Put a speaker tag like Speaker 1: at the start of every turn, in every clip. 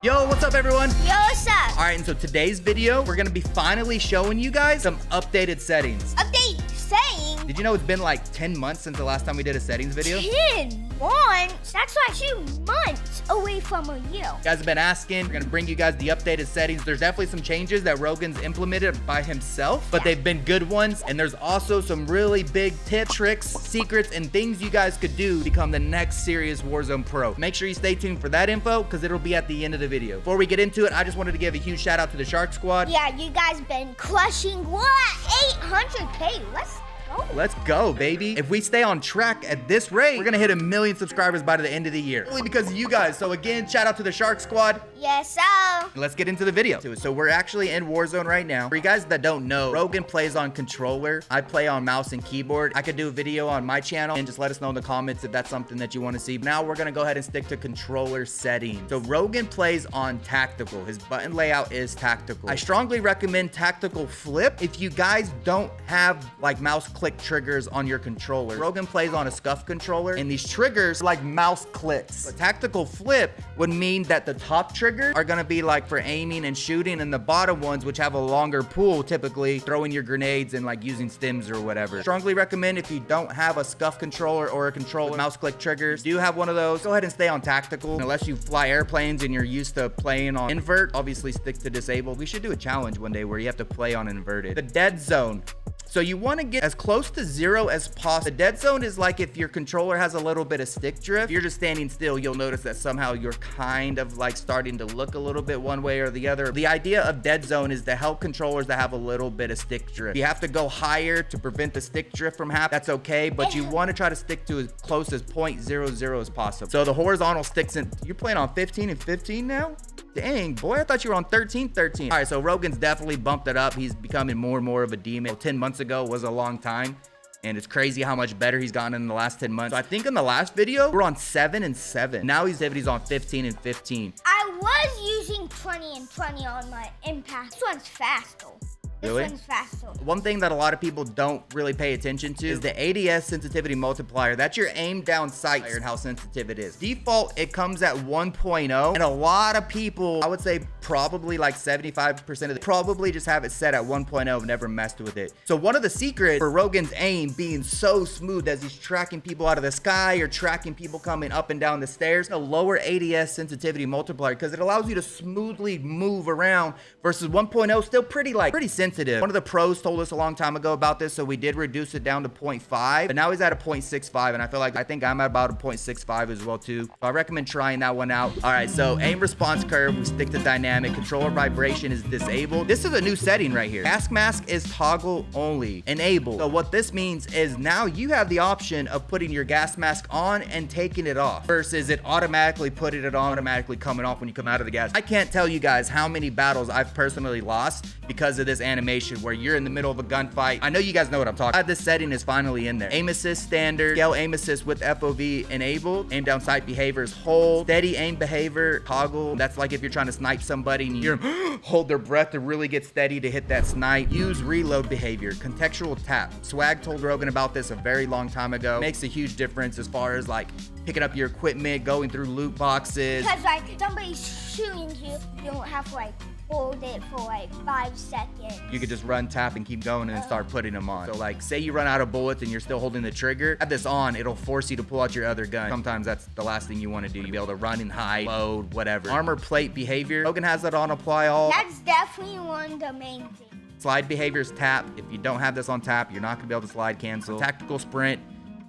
Speaker 1: Yo, what's up everyone?
Speaker 2: Yo, what's up?
Speaker 1: All right, and so today's video, we're gonna be finally showing you guys some updated settings.
Speaker 2: Update saying
Speaker 1: Did you know it's been like 10 months since the last time we did a settings video?
Speaker 2: 10 months? That's like 2 months away from a year.
Speaker 1: You guys have been asking. We're gonna bring you guys the updated settings. There's definitely some changes that Rogan's implemented by himself, but they've been good ones. And there's also some really big tips, tricks, secrets, and things you guys could do to become the next serious Warzone pro. Make sure you stay tuned for that info because it'll be at the end of the video. Before we get into it, I just wanted to give a huge shout out to the Shark Squad.
Speaker 2: Yeah, you guys been crushing what? 800K. Let's go.
Speaker 1: Let's go, baby. If we stay on track at this rate, we're gonna hit 1 million subscribers by the end of the year. Only because of you guys. So again, shout out to the Shark Squad.
Speaker 2: Yes, sir.
Speaker 1: Let's get into the video. So we're actually in Warzone right now. For you guys that don't know, Rogan plays on controller. I play on mouse and keyboard. I could do a video on my channel and just let us know in the comments if that's something that you want to see. Now we're gonna go ahead and stick to controller settings. So Rogan plays on tactical. His button layout is tactical. I strongly recommend tactical flip if you guys don't have like mouse click triggers on your controller. Rogan plays on a scuff controller and these triggers are like mouse clicks. But tactical flip would mean that the top triggers are gonna be like for aiming and shooting, and the bottom ones, which have a longer pool, typically throwing your grenades and like using stims or whatever. Strongly recommend if you don't have a scuff controller or a controller with mouse click triggers, do you have one of those, go ahead and stay on tactical. Unless you fly airplanes and you're used to playing on invert, obviously stick to disabled. We should do a challenge one day where you have to play on inverted. The dead zone. So you want to get as close to 0 as possible. The dead zone is like if your controller has a little bit of stick drift. If you're just standing still, you'll notice that somehow you're kind of like starting to look a little bit one way or the other. The idea of dead zone is to help controllers that have a little bit of stick drift. You have to go higher to prevent the stick drift from happening. That's okay, but you want to try to stick to as close as 0.00 as possible. So the horizontal sticks in. You're playing on 15 and 15 now? Dang, boy, I thought you were on 13. All right, so Rogan's definitely bumped it up. He's becoming more and more of a demon. 10 months ago was a long time, and it's crazy how much better he's gotten in the last 10 months. So I think in the last video, we're on 7 and 7. Now he's on 15 and 15.
Speaker 2: I was using 20 and 20 on my impact. This one's fast, though.
Speaker 1: Really?
Speaker 2: This one's fast, though.
Speaker 1: One thing that a lot of people don't really pay attention to is the ADS sensitivity multiplier. That's your aim down sight and how sensitive it is. Default, it comes at 1.0, and a lot of people, I would say probably like 75% of them, probably just have it set at 1.0, never messed with it. So one of the secrets for Rogan's aim being so smooth as he's tracking people out of the sky or tracking people coming up and down the stairs, a lower ADS sensitivity multiplier, because it allows you to smoothly move around versus 1.0, still pretty sensitive. One of the pros told us a long time ago about this, so we did reduce it down to 0.5, but now he's at a 0.65, and I think I'm at about a 0.65 as well too. So I recommend trying that one out. All right, so aim response curve, we stick to dynamic. Controller vibration is disabled. This is a new setting right here. Gas mask is toggle only, enabled. So what this means is now you have the option of putting your gas mask on and taking it off versus it automatically putting it on, automatically coming off when you come out of the gas. I can't tell you guys how many battles I've personally lost because of this animation where you're in the middle of a gunfight. I know you guys know what I'm talking about. This setting is finally in there. Aim assist standard, scale aim assist with FOV enabled, aim down sight behavior is hold, steady aim behavior toggle. That's like if you're trying to snipe somebody and you hold their breath to really get steady to hit that snipe. Use reload behavior, contextual tap. Swag told Rogan about this a very long time ago. Makes a huge difference as far as like picking up your equipment, going through loot boxes.
Speaker 2: Because like somebody's shooting you, you don't have to like hold it for like 5 seconds.
Speaker 1: You could just run, tap, and keep going and then start putting them on. So like, say you run out of bullets and you're still holding the trigger, have this on, it'll force you to pull out your other gun. Sometimes that's the last thing you want to do. You'll be able to run and hide, load, whatever. Armor plate behavior. Rogan has that on apply all.
Speaker 2: That's definitely one of the main things.
Speaker 1: Slide behaviors tap. If you don't have this on tap, you're not gonna be able to slide cancel. Tactical sprint.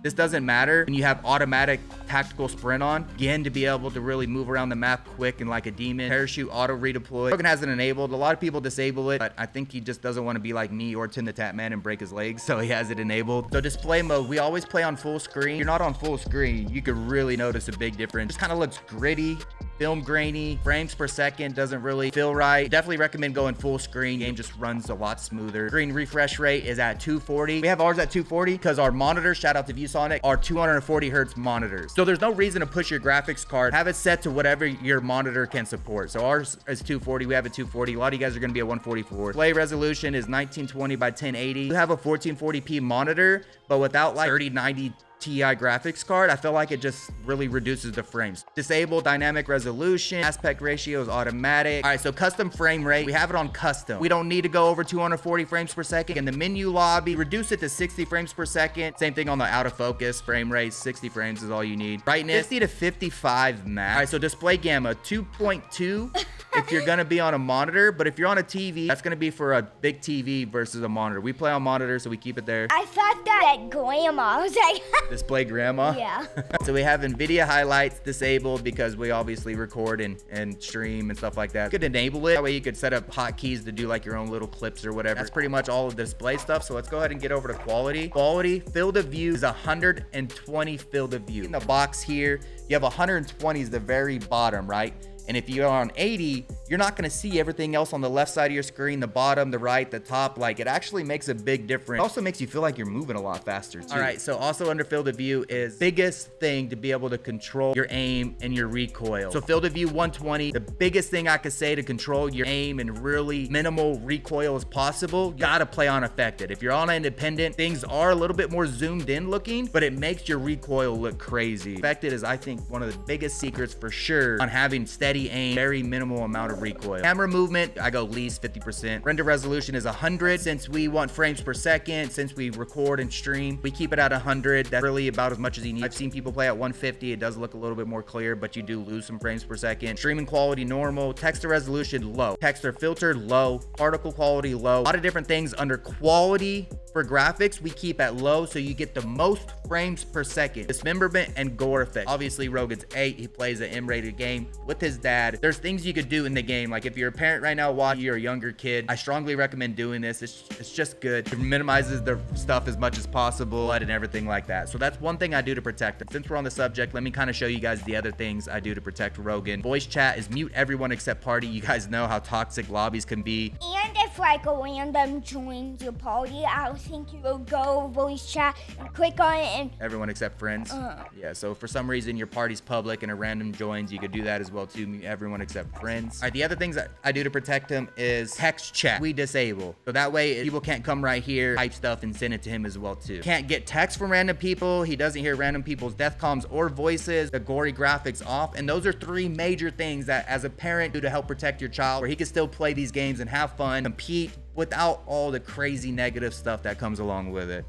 Speaker 1: This doesn't matter when you have automatic tactical sprint on. Again, to be able to really move around the map quick and like a demon. Parachute auto redeploy. Rogan has it enabled. A lot of people disable it, but I think he just doesn't want to be like me or Tim the Tap Man and break his legs, so he has it enabled. So display mode, we always play on full screen. If you're not on full screen, you could really notice a big difference. Just kind of looks gritty. Film grainy, frames per second doesn't really feel right. Definitely recommend going full screen. Game just runs a lot smoother. Screen refresh rate is at 240. We have ours at 240 because our monitors, shout out to ViewSonic, are 240 hertz monitors. So there's no reason to push your graphics card. Have it set to whatever your monitor can support. So ours is 240. We have a 240. A lot of you guys are going to be at 144. Display resolution is 1920 by 1080. You have a 1440p monitor, but without like 3090 Ti graphics card, I feel like it just really reduces the frames. Disable dynamic resolution, aspect ratio is automatic. All right, so custom frame rate, we have it on custom. We don't need to go over 240 frames per second. In the menu lobby, reduce it to 60 frames per second. Same thing on the out of focus frame rate, 60 frames is all you need. Brightness, 50 to 55 max. All right, so display gamma, 2.2 if you're gonna be on a monitor, but if you're on a TV, that's gonna be for a big TV versus a monitor. We play on monitor, so we keep it there.
Speaker 2: I thought that grandma. I was like,
Speaker 1: Display grandma?
Speaker 2: yeah.
Speaker 1: So we have Nvidia highlights disabled because we obviously record and stream and stuff like that. You could enable it. That way you could set up hotkeys to do like your own little clips or whatever. That's pretty much all of the display stuff. So let's go ahead and get over to quality. Quality, field of view is 120 field of view. In the box here, you have 120 is the very bottom, right? And if you're on 80, you're not gonna see everything else on the left side of your screen, the bottom, the right, the top. Like, it actually makes a big difference. It also makes you feel like you're moving a lot faster too. All right, so also under field of view is biggest thing to be able to control your aim and your recoil. So field of view 120, the biggest thing I could say to control your aim and really minimal recoil as possible, you gotta play on affected. If you're on independent, things are a little bit more zoomed in looking, but it makes your recoil look crazy. Affected is, I think, one of the biggest secrets for sure on having steady aim, very minimal amount of recoil. Camera movement, I go least 50%. Render resolution is 100. Since we want frames per second, since we record and stream, we keep it at 100. That's really about as much as you need. I've seen people play at 150. It does look a little bit more clear, but you do lose some frames per second. Streaming quality normal. Text to resolution low. Text or filter low. Particle quality low. A lot of different things under quality. For graphics, we keep at low so you get the most frames per second. Dismemberment and gore effect. Obviously, Rogan's 8. He plays an M-rated game with his dad. There's things you could do in the game. Like if you're a parent right now watching, you're a younger kid, I strongly recommend doing this. It's just good. It minimizes the stuff as much as possible and everything like that. So that's one thing I do to protect him. Since we're on the subject, let me kind of show you guys the other things I do to protect Rogan. Voice chat is mute everyone except party. You guys know how toxic lobbies can be.
Speaker 2: And if like a random joins your party, I think you will go voice chat and click on it and
Speaker 1: everyone except friends. Yeah, so if for some reason your party's public and a random joins, you could do that as well too. Mute everyone except friends. All right, the other things that I do to protect him is text chat. We disable. So that way people can't come right here, type stuff and send it to him as well too. Can't get text from random people. He doesn't hear random people's death comms or voices. The gory graphics off. And those are three major things that as a parent do to help protect your child, where he can still play these games and have fun, compete without all the crazy negative stuff that comes along with it.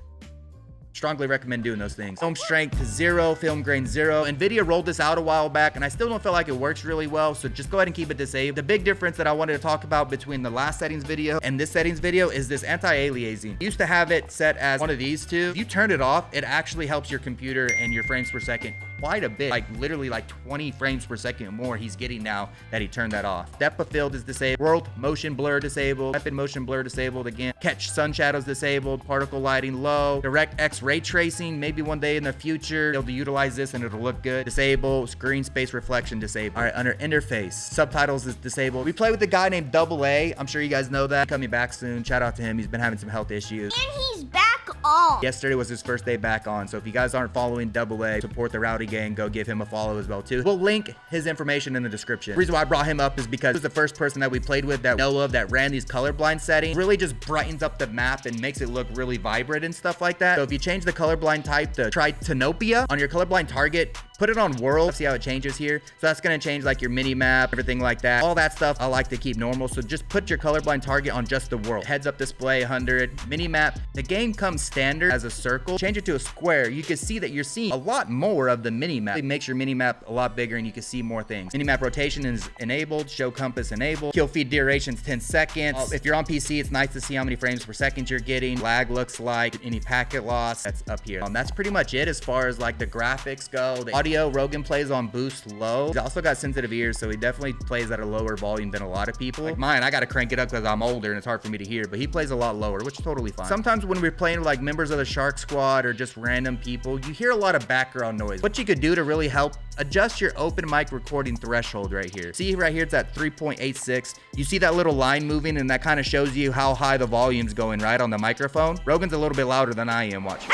Speaker 1: Strongly recommend doing those things. Film strength 0, film grain 0. Nvidia rolled this out a while back and I still don't feel like it works really well, so just go ahead and keep it disabled. The big difference that I wanted to talk about between the last settings video and this settings video is this anti-aliasing. Used to have it set as one of these two. If you turn it off, it actually helps your computer and your frames per second quite a bit, like literally like 20 frames per second more he's getting now that he turned that off. Depth of field is disabled. World motion blur disabled. Weapon motion blur disabled again. Catch sun shadows disabled. Particle lighting low. Direct X ray tracing, maybe one day in the future you'll utilize this and it'll look good. Disable. Screen space reflection disabled. All right, under interface, subtitles is disabled. We play with a guy named Double A. I'm sure you guys know that. Coming back soon. Shout out to him. He's been having some health issues.
Speaker 2: and he's back on.
Speaker 1: Yesterday was his first day back on, so if you guys aren't following Double A, support the Rowdy Gang, go give him a follow as well too. We'll link his information in the description. The reason why I brought him up is because he was the first person that we played with that we know of that ran these colorblind settings. Really just brightens up the map and makes it look really vibrant and stuff like that. So if you change the colorblind type to Tritanopia on your colorblind target, put it on world, see how it changes here. So that's gonna change like your mini map, everything like that. All that stuff I like to keep normal. So just put your colorblind target on just the world. Heads up display 100, mini map. The game comes standard as a circle. Change it to a square. You can see that you're seeing a lot more of the mini map. It makes your mini map a lot bigger and you can see more things. Mini map rotation is enabled. Show compass enabled. Kill feed duration's 10 seconds. If you're on PC, it's nice to see how many frames per second you're getting. Lag looks like, any packet loss, that's up here. That's pretty much it as far as like the graphics go. The audio, Rogan plays on boost low. He's also got sensitive ears, so he definitely plays at a lower volume than a lot of people. Like mine, I gotta crank it up because I'm older and it's hard for me to hear, but he plays a lot lower, which is totally fine. Sometimes when we're playing with like members of the Shark Squad or just random people, you hear a lot of background noise. What you could do to really help, adjust your open mic recording threshold right here. See right here, it's at 3.86. You see that little line moving and that kind of shows you how high the volume's going, right, on the microphone. Rogan's a little bit louder than I am, watch.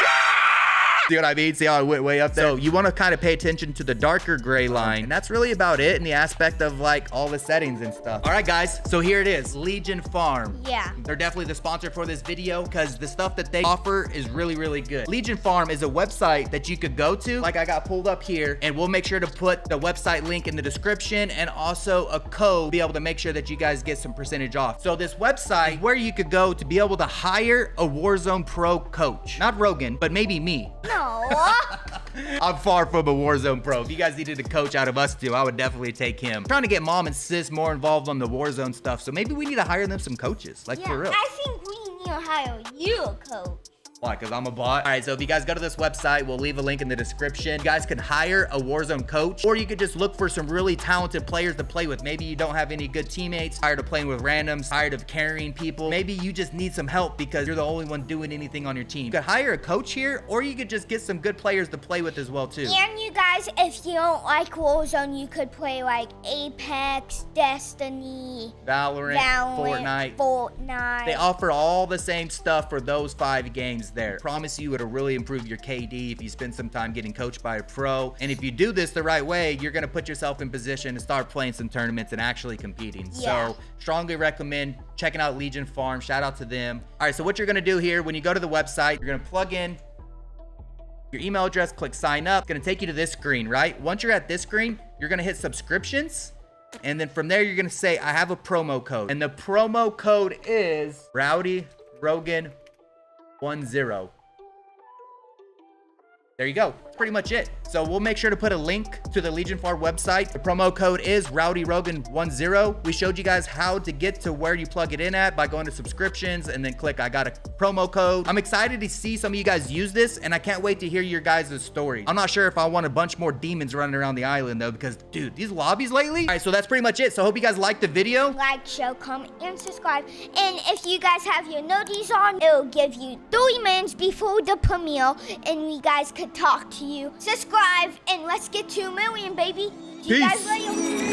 Speaker 1: See what I mean? See how I went way up there? So you want to kind of pay attention to the darker gray line. And that's really about it in the aspect of like all the settings and stuff. All right, guys. So here it is, Legion Farm.
Speaker 2: Yeah.
Speaker 1: They're definitely the sponsor for this video because the stuff that they offer is really, really good. Legion Farm is a website that you could go to, like I got pulled up here, and we'll make sure to put the website link in the description and also a code to be able to make sure that you guys get some percentage off. So this website is where you could go to be able to hire a Warzone pro coach. Not Rogan, but maybe me.
Speaker 2: No.
Speaker 1: I'm far from a Warzone pro. If you guys needed a coach out of us two, I would definitely take him. I'm trying to get mom and sis more involved on the Warzone stuff, so maybe we need to hire them some coaches, like for real.
Speaker 2: I think we need to hire you a coach.
Speaker 1: Why? Because I'm a bot? All right, so if you guys go to this website, we'll leave a link in the description. You guys can hire a Warzone coach, or you could just look for some really talented players to play with. Maybe you don't have any good teammates, tired of playing with randoms, tired of carrying people. Maybe you just need some help because you're the only one doing anything on your team. You could hire a coach here, or you could just get some good players to play with as well, too.
Speaker 2: And you guys, if you don't like Warzone, you could play like Apex, Destiny,
Speaker 1: Valorant, Fortnite. They offer all the same stuff for those 5 games there. Promise you it'll really improve your KD if you spend some time getting coached by a pro. And if you do this the right way, you're gonna put yourself in position to start playing some tournaments and actually competing.
Speaker 2: Yeah.
Speaker 1: So strongly recommend checking out Legion Farm. Shout out to them. All right, so what you're gonna do here, when you go to the website, you're gonna plug in your email address, click sign up. It's gonna take you to this screen, right? Once you're at this screen, you're gonna hit subscriptions. And then from there, you're gonna say, I have a promo code. And the promo code is RowdyRogan10. There you go. That's pretty much it. So we'll make sure to put a link to the Legion Farm website. The promo code is RowdyRogan10. We showed you guys how to get to where you plug it in at by going to subscriptions and then click I got a promo code. I'm excited to see some of you guys use this, and I can't wait to hear your guys' stories. I'm not sure if I want a bunch more demons running around the island though, because dude, these lobbies lately. All right, so that's pretty much it. So I hope you guys liked the video.
Speaker 2: Like, share, comment, and subscribe. And if you guys have your noties on, it'll give you 3 minutes before the premiere, and we guys could talk to you. Subscribe, and let's get 2 million, baby. See you guys
Speaker 1: Peace.
Speaker 2: later.